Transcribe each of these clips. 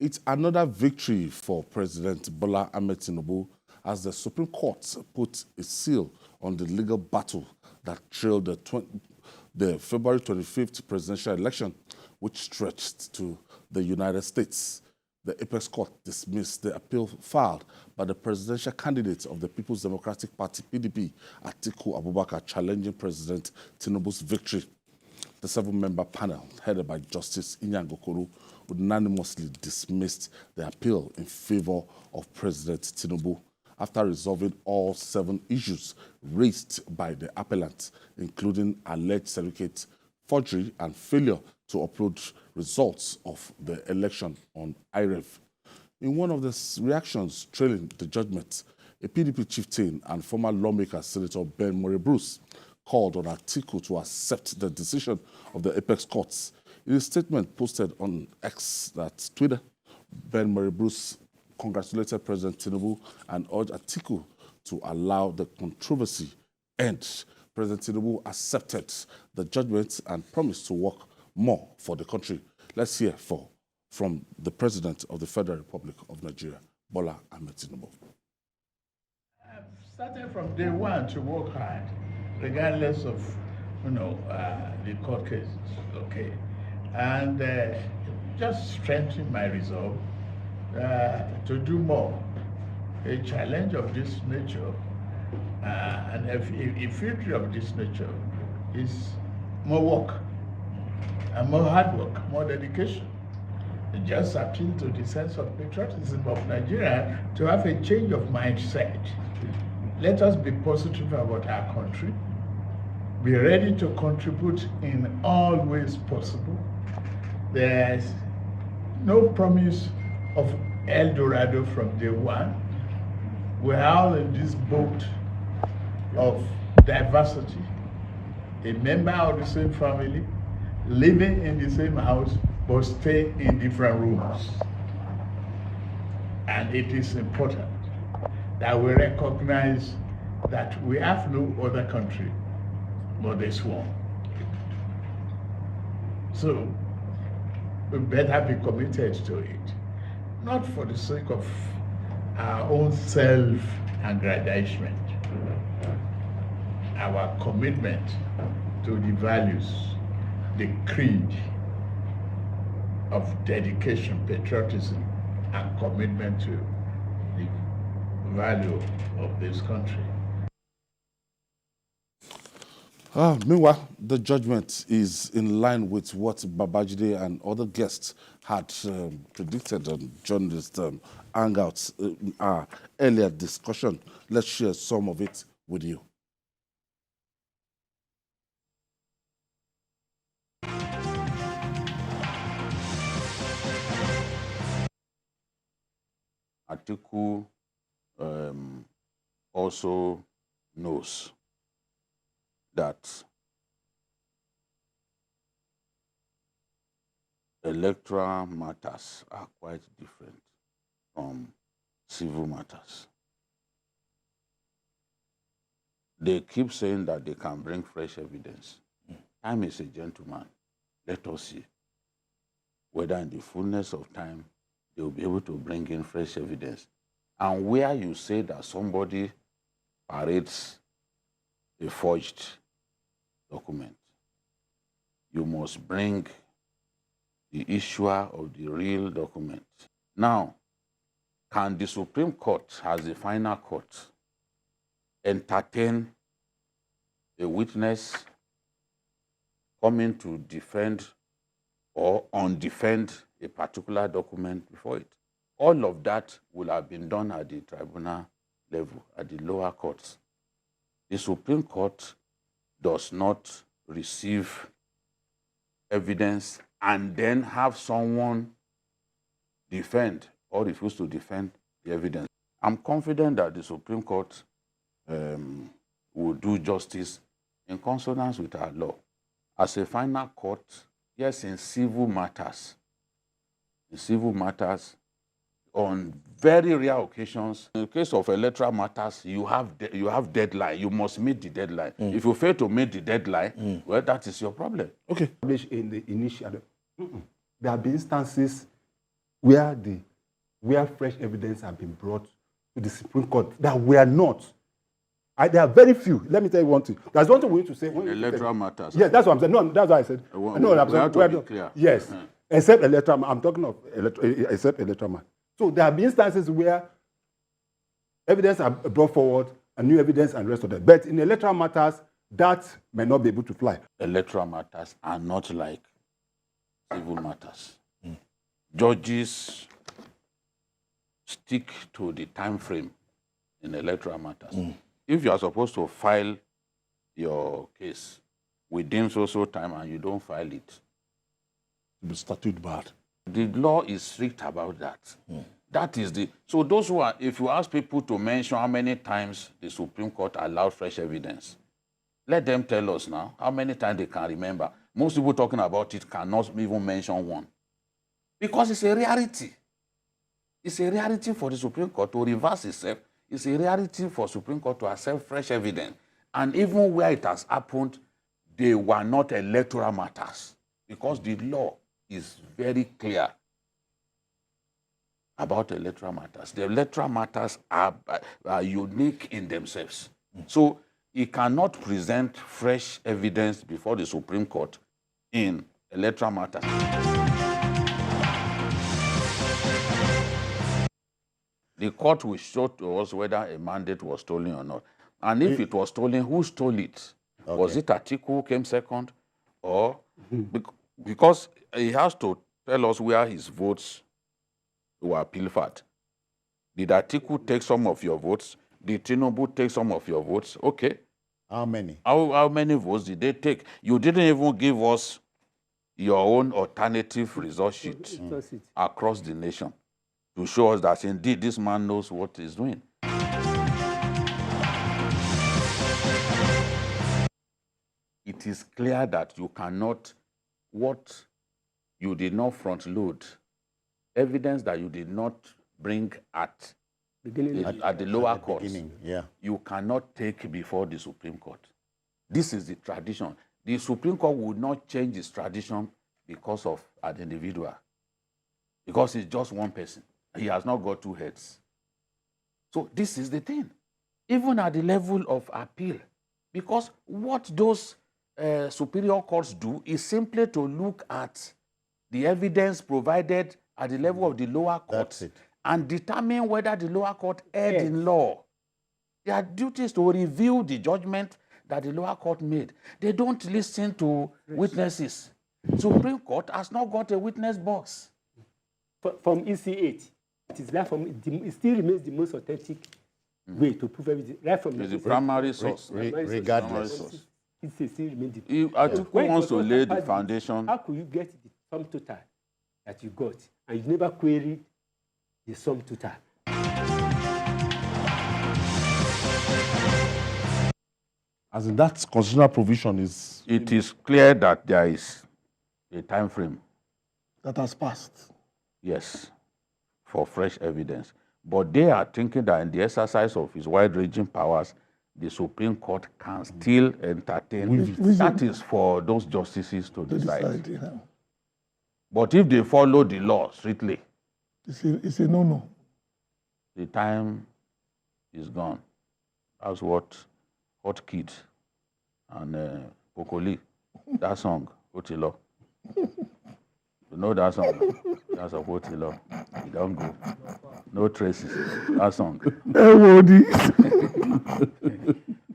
It's another victory for President Bola Ahmed Tinubu as the Supreme Court put a seal on the legal battle that trailed the February 25th presidential election, which stretched to the United States. The Apex Court dismissed the appeal filed by the presidential candidate of the People's Democratic Party, PDP, Atiku Abubakar, challenging President Tinubu's victory. The seven-member panel, headed by Justice Inyangokoro, unanimously dismissed the appeal in favor of President Tinubu after resolving all 7 issues raised by the appellant, including alleged certificate forgery and failure to upload results of the election on IREV. In one of the reactions trailing the judgment, a PDP chieftain and former lawmaker, Senator Ben Bruce, called on Atiku to accept the decision of the Apex Courts. In a statement posted on X, that's Twitter, Ben Bruce congratulated President Tinubu and urged Atiku to allow the controversy end. President Tinubu accepted the judgment and promised to work more for the country. Let's hear from the President of the Federal Republic of Nigeria, Bola Ahmed Tinubu. I've started from day one to work hard, regardless of, the court cases, okay? And just strengthen my resolve to do more. A challenge of this nature and a victory of this nature is more work and more hard work, more dedication. It just appeal to the sense of patriotism of Nigeria to have a change of mindset. Let us be positive about our country, be ready to contribute in all ways possible. There's no promise of El Dorado from day one. We're all in this boat of diversity, a member of the same family, living in the same house, but stay in different rooms. And it is important that we recognize that we have no other country but this one. So we better be committed to it, not for the sake of our own self-aggrandizement, our commitment to the values, the creed of dedication, patriotism, and commitment to the value of this country. Meanwhile, the judgment is in line with what Babajide and other guests had predicted during this hangouts in our earlier discussion. Let's share some of it with you. Atiku also knows that electoral matters are quite different from civil matters. They keep saying that they can bring fresh evidence. Time is a gentleman. Let us see whether in the fullness of time they will be able to bring in fresh evidence. And where you say that somebody parades a forged document, you must bring the issuer of the real document. Now, can the Supreme Court, as the final court, entertain a witness coming to defend or undefend a particular document before it? All of that will have been done at the tribunal level, at the lower courts. The Supreme Court does not receive evidence and then have someone defend or refuse to defend the evidence. I'm confident that the Supreme Court will do justice in consonance with our law. As a final court, yes, in civil matters, on very rare occasions, in the case of electoral matters, you have deadline. You must meet the deadline. If you fail to meet the deadline, well, that is your problem. Okay. In the initial, there have been instances where fresh evidence have been brought to the Supreme Court that were not. There are very few. Let me tell you one thing. There's one thing we need to say. Electoral matters. Yes, that's what I'm saying. No, that's what I said. We have to be clear. Yes, except electoral. I'm talking of except electoral. So there have been instances where evidence are brought forward and new evidence and rest of that. But in electoral matters, that may not be able to fly. Electoral matters are not like civil matters. Judges stick to the time frame in electoral matters. If you are supposed to file your case within so time and you don't file it, The statute bad. the law is strict about that. That is the, so those who are, if you ask people to mention how many times the Supreme Court allowed fresh evidence, let them tell us now how many times they can remember. Most people talking about it cannot even mention one. Because it's a reality. It's a reality for the Supreme Court to reverse itself. It's a reality for Supreme Court to accept fresh evidence. And even where it has happened, they were not electoral matters. Because the law is very clear about electoral matters. The electoral matters are unique in themselves. So he cannot present fresh evidence before the Supreme Court in electoral matters. The court will show to us whether a mandate was stolen or not. And if it was stolen, who stole it? Okay. Was it Atiku who came second? Or because he has to tell us where his votes were pilfered. Did Atiku take some of your votes? Did Tinubu take some of your votes? Okay. How many? How many votes did they take? You didn't even give us your own alternative result sheet across the nation to show us that indeed this man knows what he's doing. It is clear that you cannot, what you did not front load, evidence that you did not bring at the lower court, you cannot take before the Supreme Court. This is the tradition. The Supreme Court would not change its tradition because of an individual, because it's just one person. He has not got two heads. So this is the thing. Even at the level of appeal, because what those superior courts do is simply to look at the evidence provided at the level of the lower courts and determine whether the lower court erred in law. Their duty is to review the judgment that the lower court made. They don't listen to witnesses. Supreme Court has not got a witness box. From EC8, it is right from it still remains the most authentic way to prove everything. Right from the primary source. Regardless. It still remains If Atiku wants to lay the foundation. How could you get the sum total that you got and you never queried the sum total? As in that constitutional provision is... It is clear that there is a time frame. That has passed. Yes, for fresh evidence. But they are thinking that in the exercise of his wide-ranging powers, the Supreme Court can still entertain. That is for those justices to decide. But if they follow the law strictly, it's a no-no. The time is gone. That's what Hot Kid and Pokoli, that song, Otilo. You know that song? That's a Otilo. You don't go. No traces. That song.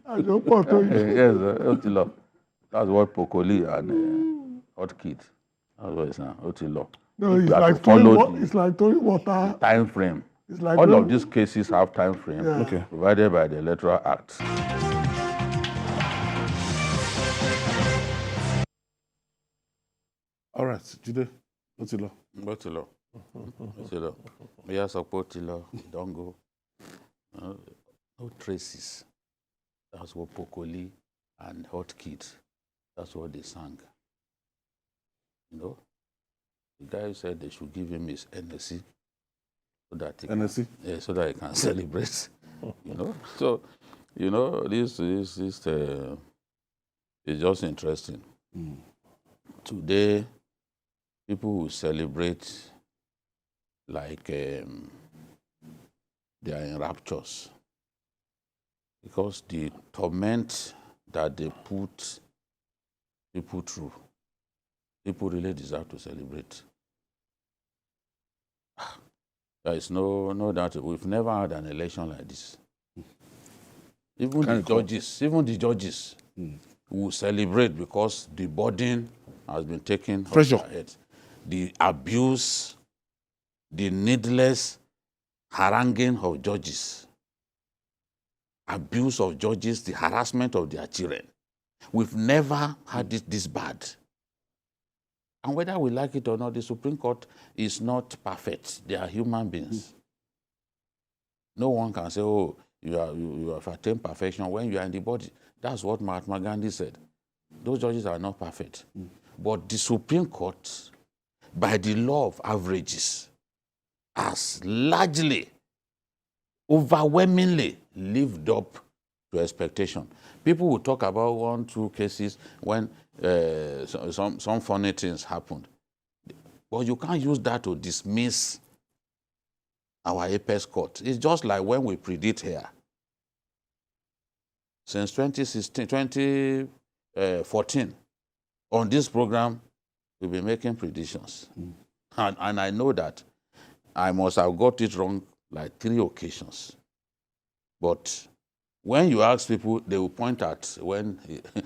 I don't want to. Yes, Otilo. That's what Pokoli and Hot Kid. That's what it's now. Otilo. No, it's like throwing water. Time frame. It's like all of these cases have time frame provided by the Electoral Act. All right, Jide, Otilo. Otilo. Otilo. We are support Otilo. Don't go. No traces. That's what Pokoli and Hot Kids, that's what they sang. You know? The guy said they should give him his NSC so that he can, so that he can celebrate. You know? So, you know, this is just interesting. Today, people will celebrate like they are in raptures. Because the torment that they put people through, people really deserve to celebrate. There is no doubt. We've never had an election like this. Even the judges will celebrate because the burden has been taken off Pressure. their heads. The abuse, the needless haranguing of judges, abuse of judges, the harassment of their children. We've never had it this bad. And whether we like it or not, the Supreme Court is not perfect. They are human beings. No one can say, oh, you have attained perfection when you are in the body. That's what Mahatma Gandhi said. Those judges are not perfect. But the Supreme Court, by the law of averages, has largely, overwhelmingly lived up to expectation. People will talk about 1-2 cases when some funny things happened. But you can't use that to dismiss our apex court. It's just like when we predict here. Since 2014, on this program, we'll be making predictions. And I know that I must have got it wrong like 3 occasions. But when you ask people, they will point at when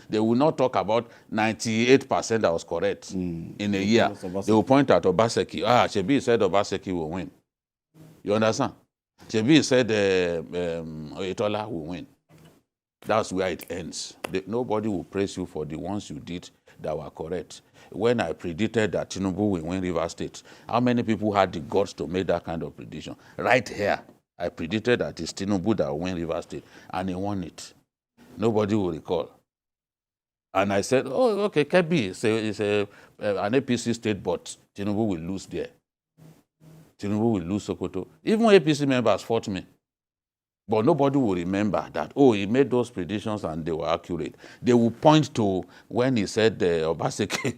they will not talk about 98% that was correct in a year. They will point at Obaseki. Shebi said Obaseki will win. You understand? Shebi said Oyetola will win. That's where it ends. Nobody will praise you for the ones you did that were correct. When I predicted that Tinubu will win River State, how many people had the guts to make that kind of prediction? Right here, I predicted that it's Tinubu that will win River State, and he won it. Nobody will recall. And I said, oh, okay, Kebbi is an APC state, but Tinubu will lose there. Tinubu will lose Sokoto. Even APC members fought me. But nobody will remember that, oh, he made those predictions and they were accurate. They will point to when he said Obaseki.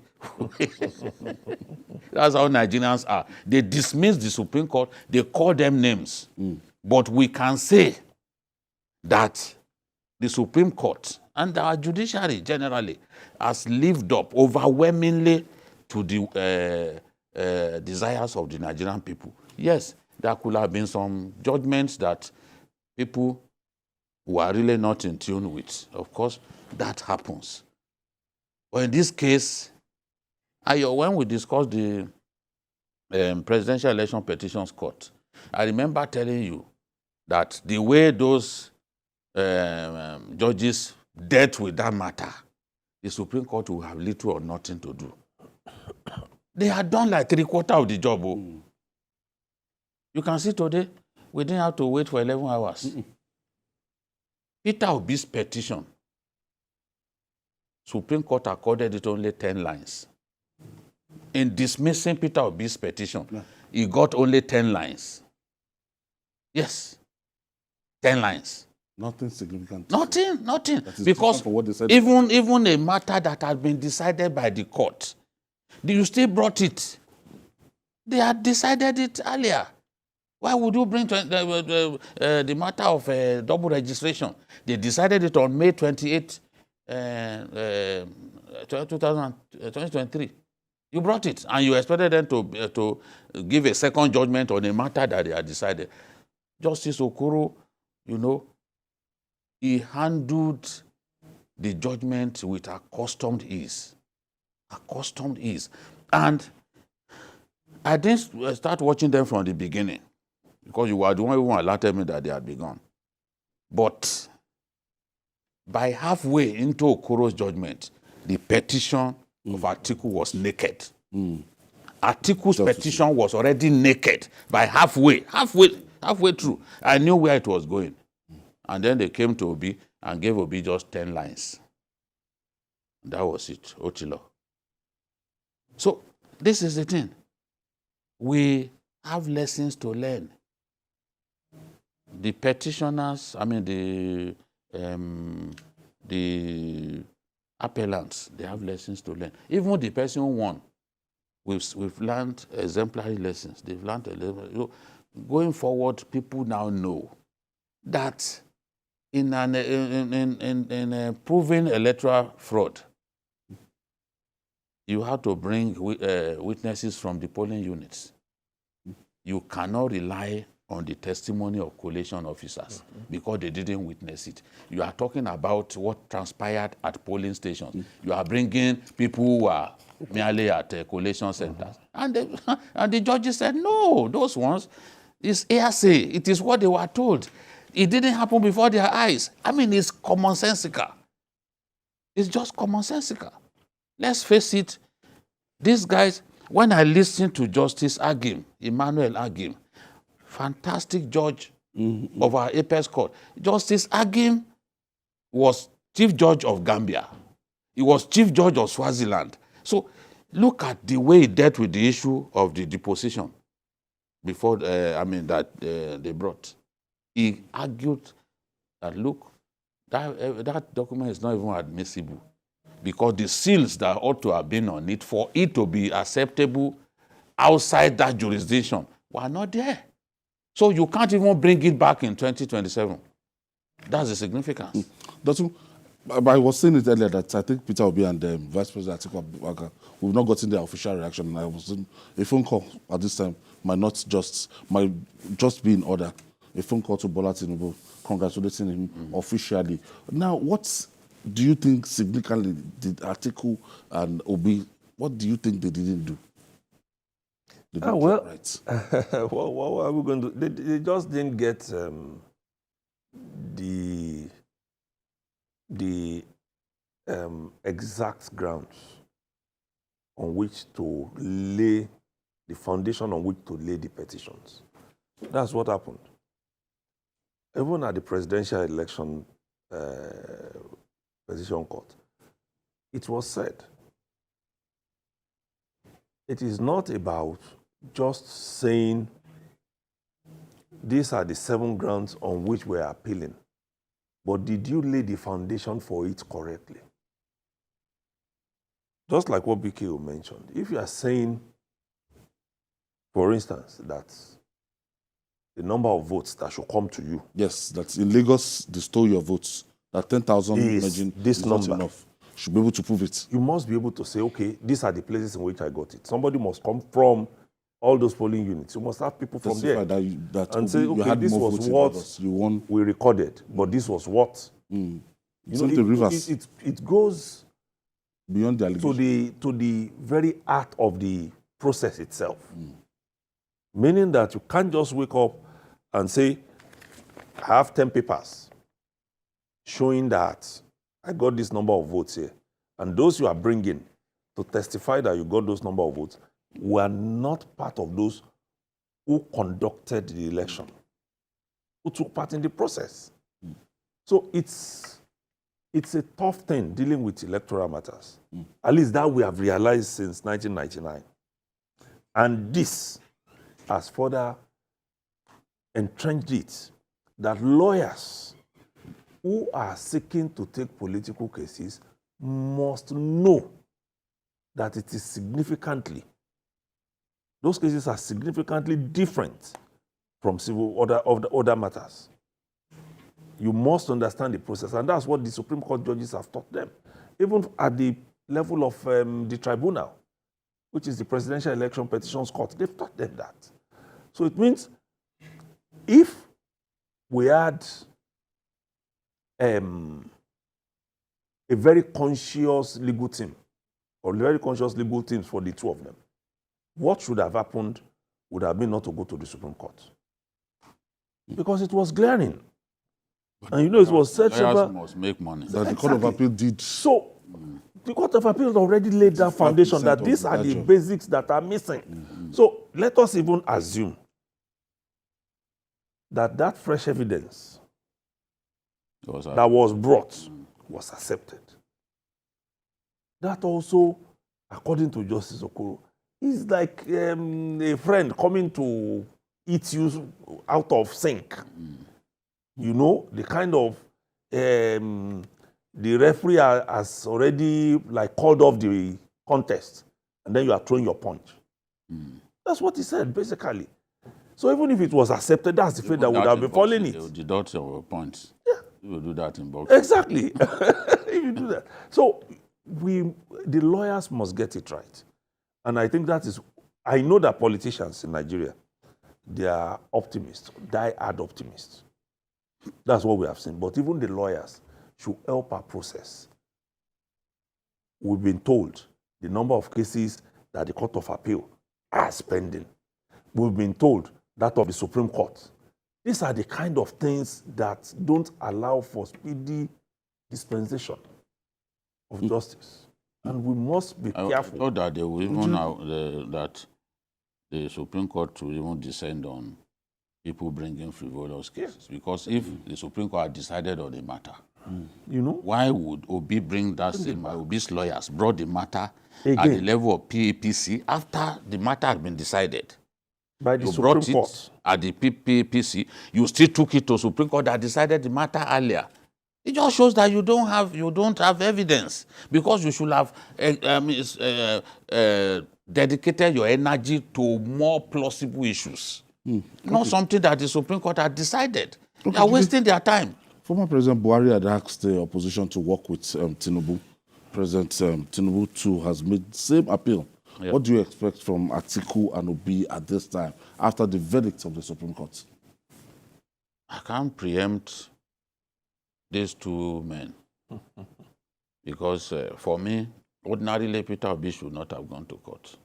That's how Nigerians are. They dismiss the Supreme Court. They call them names. But we can say that the Supreme Court and our judiciary generally has lived up overwhelmingly to the desires of the Nigerian people. Yes, there could have been some judgments that people who are really not in tune with. Of course, that happens. But in this case, when we discussed the Presidential Election Petitions Court, I remember telling you that the way those judges dealt with that matter, the Supreme Court will have little or nothing to do. They had done like 3/4 of the job. You can see today, we didn't have to wait for 11 hours. Peter Obi's petition, Supreme Court accorded it only 10 lines. In dismissing Peter Obi's petition, he got only 10 lines. Yes, 10 lines. Nothing significant. Nothing. That is Because different from what they said. even a matter that had been decided by the court, you still brought it. They had decided it earlier. Why would you bring the matter of double registration? They decided it on May 28, 2023. You brought it, and you expected them to give a second judgment on a matter that they had decided. Justice Okoro, he handled the judgment with accustomed ease. Accustomed ease. And I didn't start watching them from the beginning, because you were the one who alerted me that they had begun. But by halfway into Okoro's judgment, the petition of Atiku was naked. Atiku's petition was already naked by halfway through. I knew where it was going. And then they came to Obi and gave Obi just 10 lines. That was it, Otilo. So this is the thing. We have lessons to learn. The petitioners, the appellants, they have lessons to learn. Even the person who won, we've learned exemplary lessons. They've learned a lesson. You know, going forward, people now know that in proving electoral fraud, you have to bring witnesses from the polling units. You cannot rely on the testimony of collation officers because they didn't witness it. You are talking about what transpired at polling stations. You are bringing people who are merely at collation centers. And, and the judges said, no, those ones is hearsay. It is what they were told. It didn't happen before their eyes. I mean, it's commonsensical. It's just commonsensical. Let's face it, these guys, when I listen to Justice Agim, Emmanuel Agim, fantastic judge of our apex court. Justice Agim was chief judge of Gambia. He was chief judge of Swaziland. So look at the way he dealt with the issue of the deposition before, they brought. He argued that, look, that document is not even admissible because the seals that ought to have been on it for it to be acceptable outside that jurisdiction were not there. So you can't even bring it back in 2027. That's the significance. I was saying it earlier that I think Peter Obi and Vice President Atiku we've not gotten their official reaction. And I was in a phone call at this time might just be in order. A phone call to Bola Tinubu congratulating him officially. Now, what do you think significantly did Atiku and Obi? What do you think they didn't do? They didn't get right. Well, what are we going to do? They just didn't get the exact grounds on which to lay the foundation on which to lay the petitions. That's what happened. Even at the presidential election petition court, it was said, it is not about just saying these are the 7 grounds on which we are appealing, but did you lay the foundation for it correctly? Just like what BKO mentioned, if you are saying, for instance, that the number of votes that should come to you. Yes, that in Lagos, they stole your votes. That 10,000 is not enough. Should be able to prove it. You must be able to say, okay, these are the places in which I got it. Somebody must come from all those polling units. You must have people from there. And say, okay, this was what we recorded, but this was what. You know, it goes beyond the allegation. to the very heart of the process itself. Meaning that you can't just wake up and say, I have 10 papers showing that I got this number of votes here. And those you are bringing to testify that you got those number of votes were not part of those who conducted the election, who took part in the process. So it's a tough thing dealing with electoral matters. At least that we have realized since 1999. And this has further entrenched it that lawyers who are seeking to take political cases must know that it is those cases are significantly different from other matters. You must understand the process, and that's what the Supreme Court judges have taught them. Even at the level of the tribunal, which is the Presidential Election Petitions Court, they've taught them that. So it means if we had a very conscious legal team, or very conscious legal teams for the two of them, what should have happened would have been not to go to the Supreme Court. Because it was glaring. And you know, it was said lawyers must make money. That the Court of Appeal did. So, the Court of Appeal already laid that foundation that these are the basics that are missing. So, let us even assume that fresh evidence that was brought was accepted. That also, according to Justice Okoro, is like a friend coming to eat you out of sync. You know, the kind of the referee has already like called off the contest, and then you are throwing your punch. That's what he said, basically. So even if it was accepted, that's the fate that would have been following it. They will deduct your points. Yeah. You will do that in boxing. Exactly. If you do that. So the lawyers must get it right. And I think that is, I know that politicians in Nigeria, they are optimists, die-hard optimists. That's what we have seen. But even the lawyers should help our process. We've been told the number of cases that the Court of Appeal are pending. We've been told that of the Supreme Court. These are the kind of things that don't allow for speedy dispensation of justice. And we must be careful. I thought that they will even that the Supreme Court will even descend on people bringing frivolous cases. Because if the Supreme Court had decided on the matter, you know, why would Obi bring that same? Obi's lawyers brought the matter at the level of PAPC after the matter had been decided. By the You Supreme brought Court. it at the PAPC. You still took it to Supreme Court that decided the matter earlier. It just shows that you don't have evidence, because you should have dedicated your energy to more plausible issues, not something that the Supreme Court had decided. They are wasting their time. Former President Buhari had asked the opposition to work with Tinubu. President Tinubu too has made the same appeal. Yeah. What do you expect from Atiku and Obi at this time, after the verdict of the Supreme Court? I can't preempt these two men because for me, ordinarily Peter Obi should not have gone to court,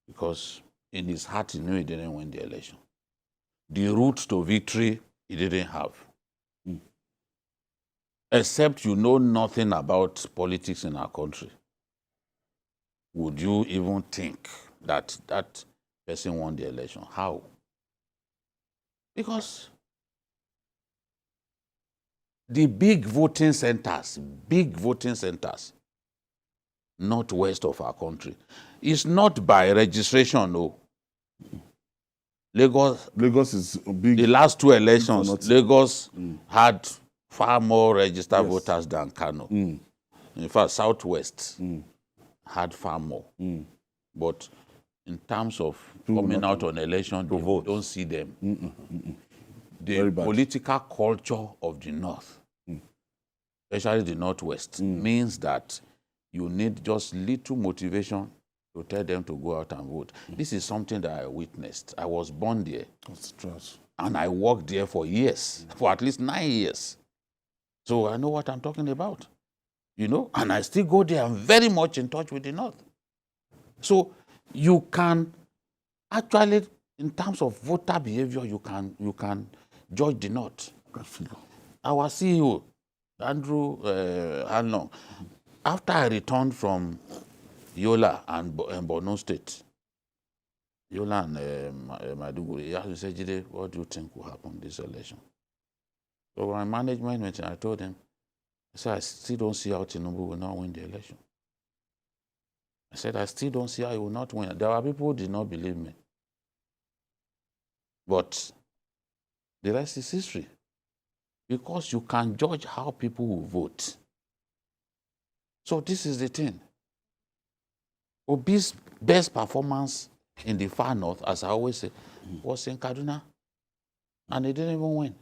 because in his heart he knew he didn't win the election. The route to victory he didn't have. Except you know nothing about politics in our country, would you even think that that person won the election? How? Because the big voting centers, northwest of our country, is not by registration, no. Lagos is big. The last two elections, Not- Lagos had far more registered voters than Kano. In fact, Southwest had far more. But in terms of coming out on election, you vote. don't see them. Very The bad. political culture of the North, especially the Northwest, means that you need just little motivation to tell them to go out and vote. This is something that I witnessed. I was born there, That's trash. and I worked there for years, for at least 9 years. So I know what I'm talking about, you know, and I still go there. I'm very much in touch with the North. So you can actually, in terms of voter behavior, you can judge the North. Our CEO, Andrew Hanlon, after I returned from Yola and Borno State, Yola and Maiduguri, he asked me, said, Jide, what do you think will happen this election? So my management meeting, I told him, I said, I still don't see how Tinubu will not win the election. I said, I still don't see how he will not win. There are people who did not believe me. But the rest is history. Because you can judge how people will vote. So this is the thing. Obi's best performance in the far north, as I always say, was in Kaduna. And he didn't even win.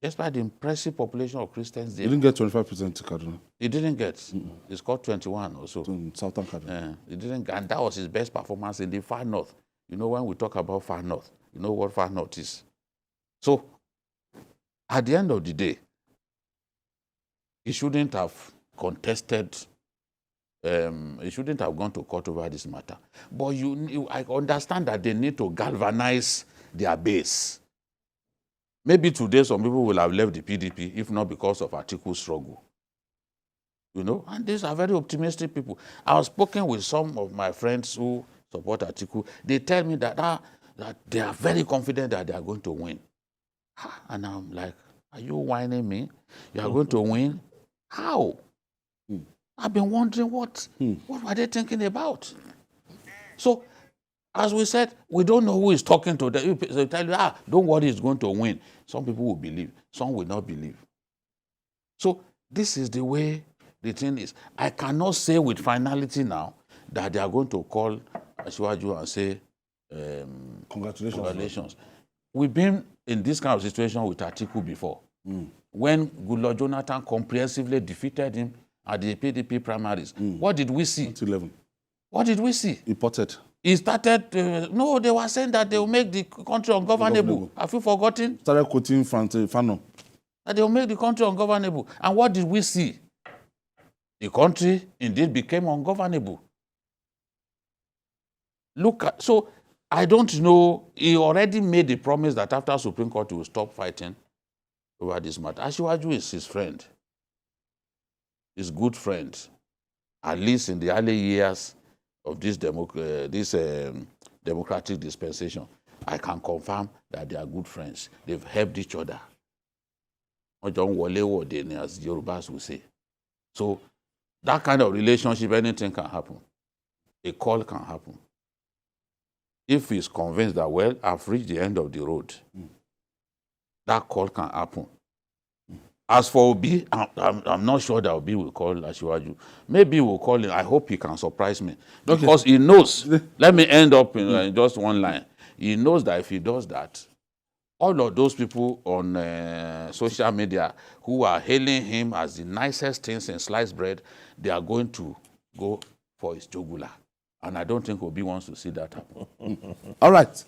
Despite the impressive population of Christians He there. didn't get 25% to Kaduna. He didn't get. He scored 21 or so. In Southern Kaduna. He didn't, and that was his best performance in the far north. You know, when we talk about far north, you know what far north is. So, at the end of the day, he shouldn't have contested. He shouldn't have gone to court over this matter. But I understand that they need to galvanize their base. Maybe today some people will have left the PDP, if not because of Atiku's struggle. You know, and these are very optimistic people. I was speaking with some of my friends who support Atiku. They tell me that they are very confident that they are going to win. And I'm like, are you whining me? You are going to win? How? I've been wondering what were they thinking about? So, as we said, we don't know who is talking to them. They tell you, don't worry, he's going to win. Some people will believe, some will not believe. So, this is the way the thing is, I cannot say with finality now that they are going to call Asiwaju and say, congratulations. We've been in this kind of situation with Atiku before. When Goodluck Jonathan comprehensively defeated him at the PDP primaries. What did we see? 2011. What did we see? Imported. He started, no, they were saying that they will make the country ungovernable. Have you forgotten? Started quoting Fano. That they will make the country ungovernable. And what did we see? The country indeed became ungovernable. Look at, so I don't know, he already made the promise that after Supreme Court he will stop fighting over this matter. Asiwaju is his friend, his good friend, at least in the early years of this democratic dispensation. I can confirm that they are good friends. They've helped each other. As Yorubas will say. So that kind of relationship, anything can happen. A call can happen. If he's convinced that, well, I've reached the end of the road, that call can happen. As for Obi, I'm not sure that Obi will call Asiwaju. Maybe he will call him. I hope he can surprise me. Because he knows, let me end up in just one line. He knows that if he does that, all of those people on social media who are hailing him as the nicest things in sliced bread, they are going to go for his jugular. And I don't think Obi wants to see that happen. All right.